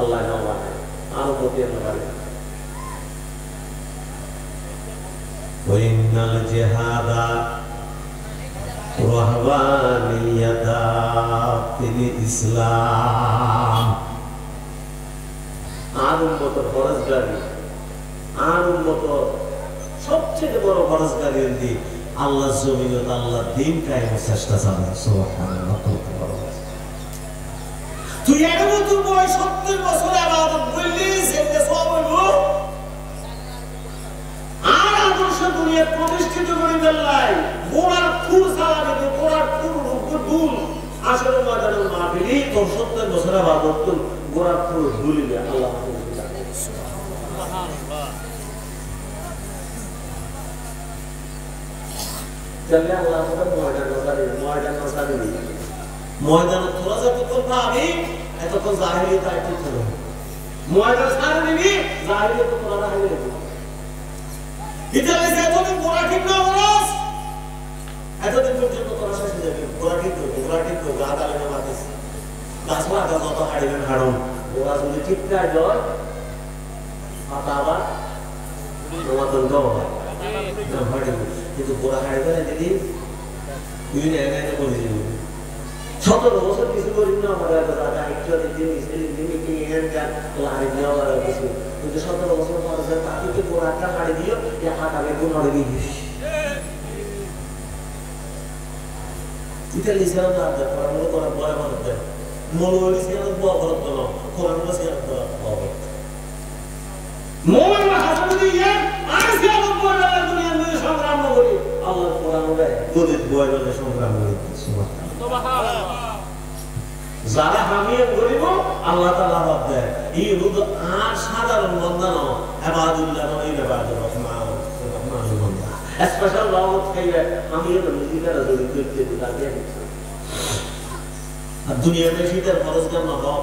আল্লাহ নবা নাই আরো প্রতি পারে ওয়াইনাল জিহাদা রহবানিয়াতা তিনি ইসলাম আর উম্মত ফরজগারি আর উম্মত সবচেয়ে বড় ফরজগারি হচ্ছে আল্লাহর জমিনে আল্লাহর দ্বীন কায়েমের চেষ্টা চালানো সুবহানাল্লাহ তুই এর মতো বয়স 70 বছর ইবাদত করলি সেটা সব হইব আর আদর্শ দুনিয়া প্রতিষ্ঠিত করে দিলাই গোড়ার ফুল চালাবে গোড়ার ফুল দুল আসলে মাদানের মাহফিলি তোর 70 বছর ইবাদত তো গোড়ার ফুল দুলিবে আল্লাহ সুবহানাল্লাহ চলে আল্লাহ তাআলা ময়দান নসারি ময়দান তোরা যতক্ষণ পাবি এতক্ষণ জাহিলিয়ত আইতে থাকবে ময়দান সারা দিবি জাহিলিয়ত তোরা রাখবে এটা যে এতদিন গোড়া ঠিক না বলস এতদিন পর্যন্ত তোরা শেষ হয়ে যাবে গোড়া ঠিক গাদালে না মাতিস গাছলা গাছ যত হাড়িবেন হাড়ুন গোড়া যদি ঠিক না হয় মাথা আবার তোমাদের দেওয়া হয় কিন্তু গোড়া হাড়িবে না দিদি তুই না বলে দিবি 17 বছর কিছু করি না আমার দাদা একটু দিন কি এন্ডা লাইন দেওয়া কিছু কিন্তু 17 বছর পর যে তাকে গোড়াটা হাড়ি দিও যে হাতালে গুণ হাড়ি দিবি এটা লিসান না দে পড়ানো করা বড় বড় দে মৌলবি সিয়ান বড় বড় দে কোরআন সিয়ান বড় বড় মৌলবি হাসান দিয়ে আর সিয়ান বড় দুনিয়ার মধ্যে সংগ্রাম করি আল্লাহ কোরআন বলে দুদিত বড় বড় সংগ্রাম করি সুবহানাল্লাহ যারা হামিয়ে করিব আল্লাহ তাআলা রব দেয় এই রুদ আর সাধারণ বান্দা না ইবাদুল্লাহ নয় ইবাদুর রহমান রহমানুল বান্দা স্পেশাল দাওয়াত খাইলে হামিয়ে নিজেরা জড়িত করতে লাগে আর দুনিয়া में सीधे फर्ज करना हो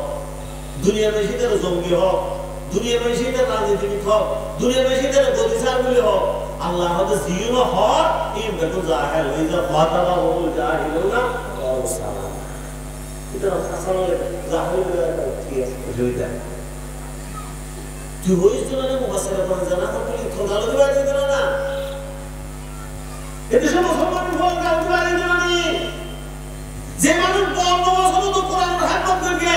दुनिया में सीधे जंगी हो दुनिया में सीधे राजनीतिक हो दुनिया में सीधे गोदिसार मिले हो अल्लाह हद जीनो हो ये बेतो जाहिल हो इजा फातवा हो जाहिलना और सलाम इधर असल जाहिल की जोइदा तू होइस तो ना मुफसर बन जाना तो कोई थोड़ा लो दिवाई देना ना এতে সব মুসলমান ফল কাউ দিবাই দেনা নি যে মানুষ বড় বছর তো কোরআন হাফেজ করবে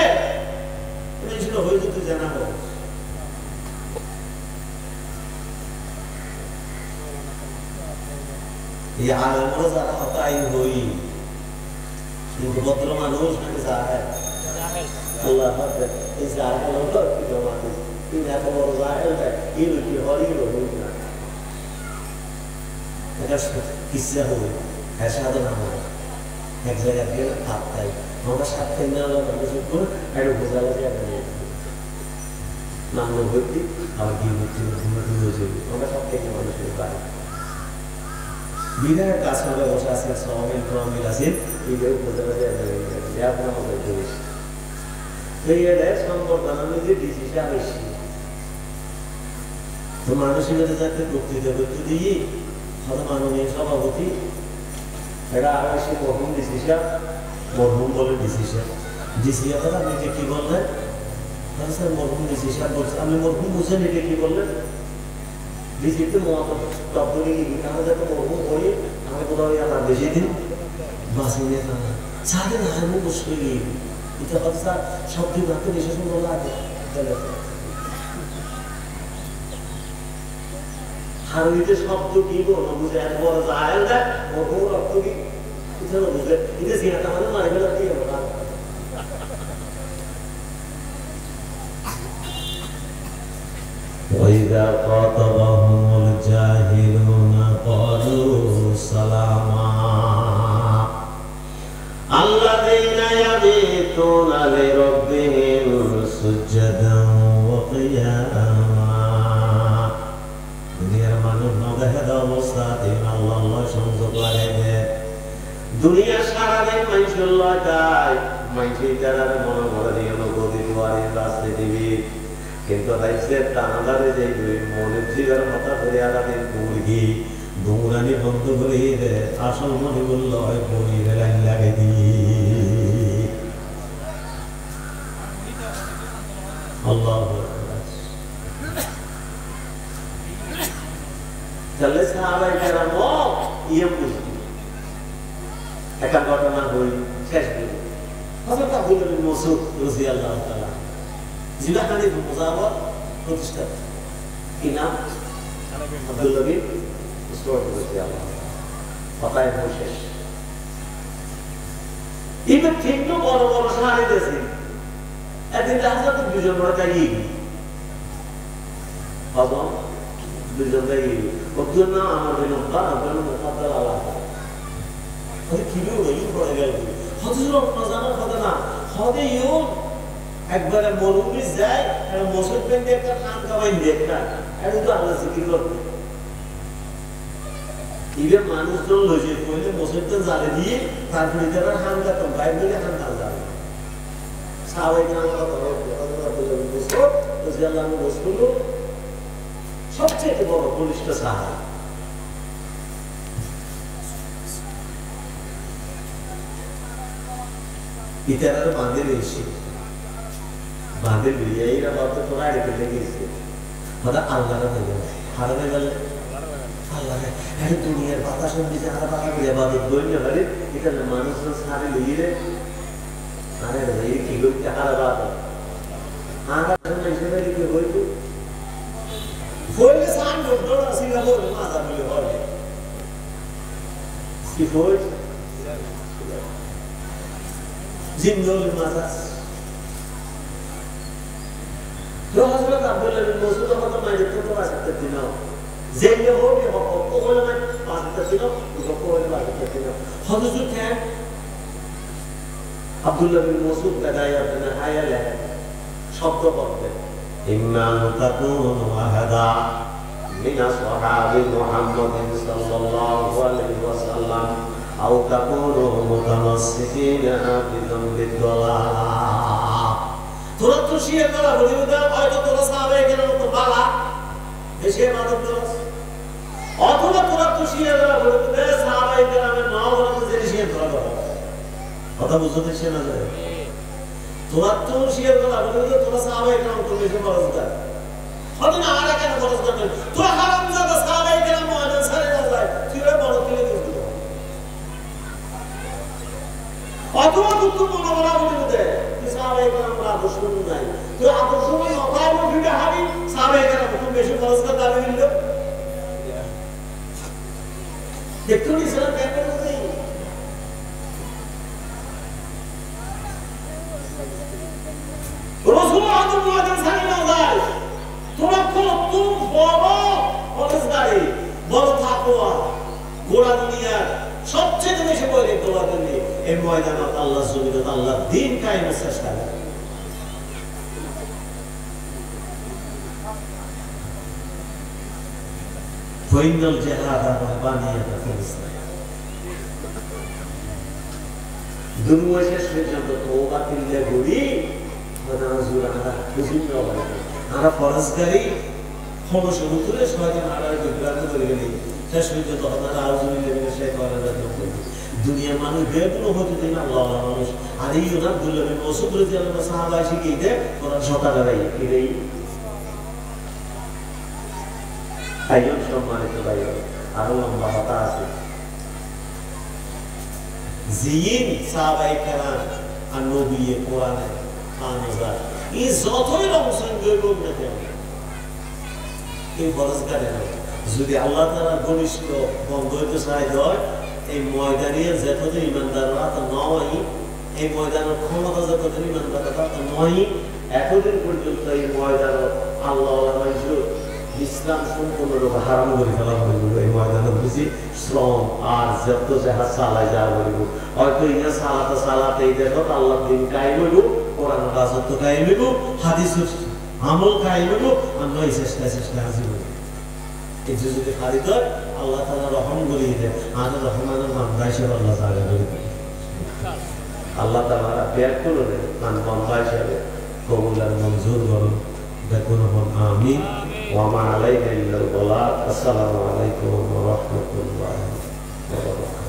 এটা ছিল হইতো তুই জানাবো এই আলেমরা যারা হতাই হই কিন্তু ভদ্র মানুষ নাকি জাহেল আল্লাহ হাফেজ এই জাহেল হলো কি জমাতে এই এত বড় জাহেল এই কি হরি হই না এটা কিসা হবে হ্যাঁ সাধনা হয় এক জায়গায় গেলে হাত তাই আমরা সাথে নেওয়া একটু বোঝালা দিয়ে নাম ভর্তি আবার গিয়ে ভর্তি হয়েছে আমরা সব থেকে মানুষের পাই বিরাট কাজ করে বসে আছে সমিল প্রমিল আছে এইভাবে বোঝালা দিয়ে আপনার মতো করিস এই এদের সম্বর্ধনা নিজে ডিসিশন বেশি তো মানুষের কাছে যাতে বক্তৃতা করতে দিই হয়তো মাননীয় সভাপতি এটা আগে মরহুম ডিসিশন মরহুম বলে ডিসিশন ডিসিশন আপনি যে কি বললেন স্যার মরহুম ডিসিশন বলছে আপনি মরহুম বুঝেন এটা কি বললেন ডিসিতে তত্ত্বনি আমাদের তো মরহুম করি আমি কোথাও আমার বেশি দিন বাঁচি নিয়ে সাথে না আমি বসে গিয়ে এটা হয়তো স্যার সব দিন রাখতে বেশি সুন্দর লাগে হারুইতে শব্দ কি গো না বুঝে এত বড় জাহেল দেয় মরহুম রক্ত কি এটা না বুঝে এটা জিয়াতা মানে মারি ফেলা কি হবে وإذا خاطبهم الجاهلون قالوا سلاما الذين يبيتون لربهم سجدا وقياما দুনিয়ার মানুষ নদেহে অবস্থা দিন আল্লাহ আল্লাহ সংযোগ লাগে দুনিয়া সারাদিন মানুষের লয় যায় মানুষের তারা মনে করে দিয়ে উম্মিদওয়ারি রাজনীতিবিদ কিন্তু রাইছে টানাদারে যে মনে ফিগার মাথা ধরে আলাদা মুরগি দৌড়ানি বন্ধ করে আসল মনে বলল হয় বইয়ের লাইন লাগে দিয়ে আল্লাহ তাহলে সাহাবায়ে কেরাম ইয়ে বুঝলি একটা ঘটনা বই শেষ করি হযরত আব্দুল্লাহ বিন মাসউদ রাদিয়াল্লাহু তাআলা যিনি হানিফ মুজাওয়ার প্রতিষ্ঠা কি নাম আব্দুল্লাহ বিন মাসউদ রাদিয়াল্লাহু কথায় শেষ এটা ঠিক তো বড় বড় সাহাবী দেশে একদিন দেখা তো দুজন রাকাই বাবা দুজন রাকাই ওদের না আমার বিনম্বা আমার মুফাদ্দাল আল্লাহ আরে কি হলো এই পড়ে গেল হযরত নাজানা কথা না হদে ইও একবার মরুমি যায় আর মসজিদ পেন্দে একটা খান কামাই দেখতা আর তো আল্লাহ জিকির করতে ইবে মানুষজন লইছে কইলে মসজিদটা জ্বালে দিয়ে তারপরে তারা খান কাটা বাইরে বলে খান কাটা যাবে সাহাবায়ে কেরাম কথা সবচেয়ে বড় বলিষ্ঠ সাহাবা ইতারা বাঁধে রয়েছে বাঁধে লইয়া এরা বাবা তোরা আড়ে লেগেছে হঠাৎ আল্লাহরা হয়ে হারাতে গেলে আল্লাহ দুনিয়ার বাতাস নিচে হারা পাতা করে বাদত বইলে পারে এখানে মানুষজন সারে লইয়ে আরে ভাই কি করতে হারা বাতা হারা হিসেবে কি হইতো ফলে সান ডোডা সিঙ্গাপুর মাথা বলে হয় কি ফল জিন্দল মাথা তো হযরত আব্দুল্লাহ বিন মাসউদ কথা মাইরে তো আসতে দিন যেইলে হবে হক হলে না আসতে দিন তো কোলে আসতে দিন হযরত কেন আব্দুল্লাহ বিন মাসউদ দাঁড়ায়া না আয়ালে শব্দ করতে ইন্না তাকুনু আহাদা মিন আসহাবি মুহাম্মাদিন সাল্লাল্লাহু আলাইহি ওয়াসাল্লাম আও তাকুনু মুতামাসসিকিনা বিযামবিদ দালাল তোরা তো শিয়া করা বলি না হয়তো তোরা সাহাবায়ে কেরাম তো বালা এসে মাদক দরস অথবা তোরা তো শিয়া করা বলি না সাহাবায়ে কেরামের নাম হলো যে শিয়া করা কথা বুঝতে সে না যায় তোরা তো শিয়া করা বলি না তোরা সাহাবায়ে কেরাম তো বেশি বড় কথা হয়তো না আর কেন বড় কথা তোরা হারামজাদা সাহাবায়ে কেরাম মুআদ্দিন সারে না যায় তুই বড় তুলে দিস অথবা তুই মনে বলা বলি দে সাহাবায়ে কেরাম আদর্শ নাই তো আদর্শ নাই অকাল ভিড়ে হাবি সাহাবায়ে কেরাম তুমি বেশি খরচ করতে দাবি দিল দেখো ইসলাম কেন করে রাসূলুল্লাহ মুহাম্মদ সাল্লাল্লাহু আলাইহি তোমরা কত বড় পরেশগারী বড় তাকওয়া গোড়া দুনিয়ার সবচেয়ে বেশি বলে তোমরা দিলে এই ময়দানে আল্লাহর জমিনে আল্লাহর দ্বীন কায়েমের চেষ্টা করে ফাইনাল জিহাদ বানিয়াতা ফিলিস্তিন দুনিয়া শেষ পর্যন্ত তওবা করলে গড়ি নাজুর আলা বিভিন্ন হবে আমরা ফরজগারি হলো শুরু করে সবাইকে মারার বিভ্রান্ত করে গেলি শেষ পর্যন্ত আপনারা আউযুবিল্লাহি মিনাশ শাইতানির রাজিম দুনিয়ার মানুষ বেগুলো হতে দিন আল্লাহ মানুষ আর এই আব্দুল্লাহ বিন মাসউদ রাদিয়াল্লাহু আনহু সাহাবা শিখিয়ে দেয় কোরআন শতাকারাই এটাই আইন সম্মানিত ভাই আরো লম্বা কথা আছে জিন সাহাবায়ে কেরাম আর নবী কোরআনে আনজার এই যতই রমজান গয়ব না কেন এই ফরজগারে যদি আল্লাহ তাআলা ঘনিষ্ঠ বন্ধ হইতে চায় হয় এই ময়দানে যতদিন ইমানদাররা তো নয় এই ময়দানের ক্ষমতা যতদিন ইমানদাররা তো নয় এতদিন পর্যন্ত এই ময়দান আল্লাহ ইসলাম সম্পূর্ণরূপে হারাম করে ফেলা হইব এই ময়দানে বুঝি শ্রম আর যত যাহা চালাই যাওয়া বলিব হয়তো ইনা সালাতে এই দেখো আল্লাহ দিন কায়েম হইব কোরআন রাজত্ব কায়েম হইব হাদিস আমল কায়েম হইব আর নয় চেষ্টা হাজির হইব এই যদি খারিদ হয় আল্লাহ তাআলা রহম করিয়ে দেয় আর রহমানের বান্দা হিসেবে আল্লাহ তাআলা করিয়ে দেয় আল্লাহ তাআলা ব্যাগ করে দেয় বান্দা হিসেবে কবুল আর মঞ্জুর করুন। দেখুন আমিন। ওয়া মা আলাইনা ইল্লাল বালাগ। আসসালামু আলাইকুম ওয়া রাহমাতুল্লাহি ওয়া বারাকাতুহু।